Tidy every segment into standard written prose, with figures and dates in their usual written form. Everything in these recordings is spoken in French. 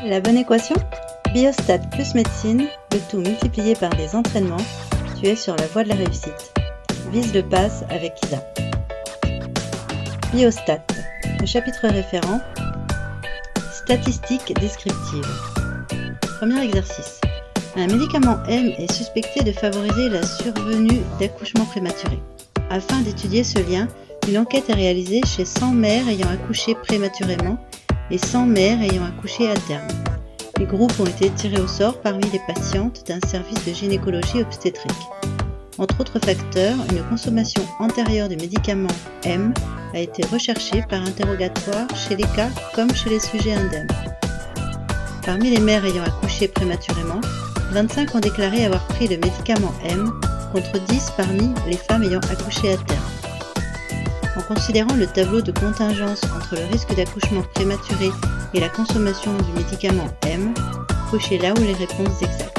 La bonne équation? Biostat plus médecine, le tout multiplié par des entraînements, tu es sur la voie de la réussite. Vise le pass avec Isa. Biostat, le chapitre référent, statistiques descriptives. Premier exercice. Un médicament M est suspecté de favoriser la survenue d'accouchements prématurés. Afin d'étudier ce lien, une enquête est réalisée chez 100 mères ayant accouché prématurément et 100 mères ayant accouché à terme. Les groupes ont été tirés au sort parmi les patientes d'un service de gynécologie obstétrique. Entre autres facteurs, une consommation antérieure du médicament M a été recherchée par interrogatoire chez les cas comme chez les sujets indemnes. Parmi les mères ayant accouché prématurément, 25 ont déclaré avoir pris le médicament M contre 10 parmi les femmes ayant accouché à terme. En considérant le tableau de contingence entre le risque d'accouchement prématuré et la consommation du médicament M, cochez là où les réponses exactes.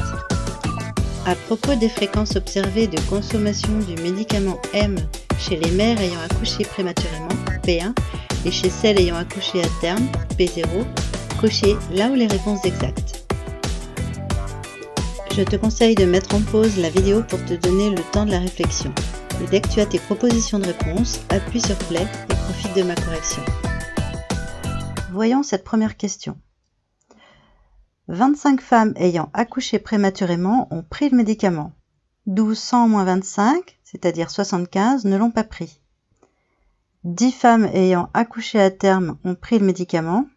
À propos des fréquences observées de consommation du médicament M chez les mères ayant accouché prématurément, P1, et chez celles ayant accouché à terme, P0, cochez là où les réponses exactes. Je te conseille de mettre en pause la vidéo pour te donner le temps de la réflexion. Et dès que tu as tes propositions de réponse, appuie sur play et profite de ma correction. Voyons cette première question. 25 femmes ayant accouché prématurément ont pris le médicament. 12 100 moins 25, c'est-à-dire 75, ne l'ont pas pris. 10 femmes ayant accouché à terme ont pris le médicament,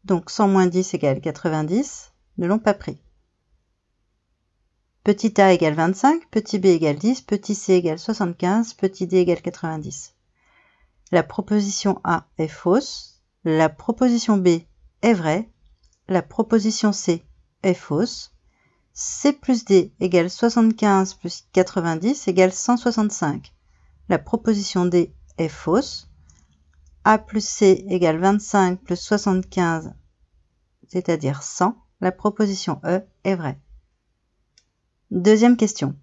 donc 100 moins 10 égale 90, ne l'ont pas pris. Petit a égale 25, petit b égale 10, petit c égale 75, petit d égale 90. La proposition A est fausse, la proposition B est vraie, la proposition C est fausse, C plus D égale 75 plus 90 égale 165. La proposition D est fausse, A plus C égale 25 plus 75, c'est-à-dire 100. La proposition E est vraie. Deuxième question.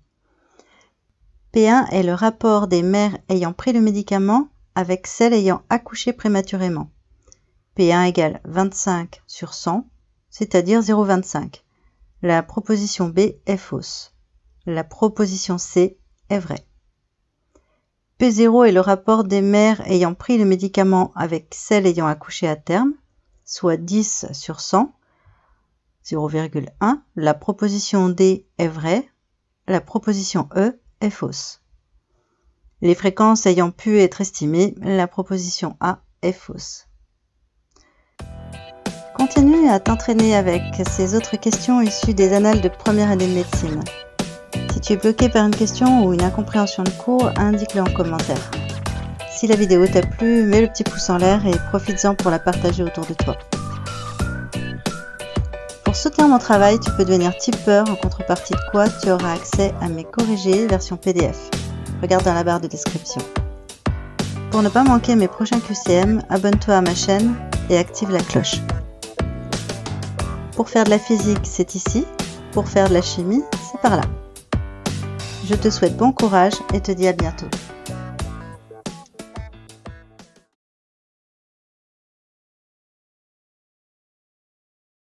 P1 est le rapport des mères ayant pris le médicament avec celles ayant accouché prématurément. P1 égale 25 sur 100, c'est-à-dire 0,25. La proposition B est fausse. La proposition C est vraie. P0 est le rapport des mères ayant pris le médicament avec celles ayant accouché à terme, soit 10 sur 100, 0,1. La proposition D est vraie. La proposition E est fausse. Les fréquences ayant pu être estimées, la proposition A est fausse. Continue à t'entraîner avec ces autres questions issues des annales de première année de médecine. Si tu es bloqué par une question ou une incompréhension de cours, indique-le en commentaire. Si la vidéo t'a plu, mets le petit pouce en l'air et profites-en pour la partager autour de toi. Pour soutenir mon travail, tu peux devenir tipeur, en contrepartie de quoi tu auras accès à mes corrigés version PDF. Regarde dans la barre de description. Pour ne pas manquer mes prochains QCM, abonne-toi à ma chaîne et active la cloche. Pour faire de la physique, c'est ici. Pour faire de la chimie, c'est par là. Je te souhaite bon courage et te dis à bientôt.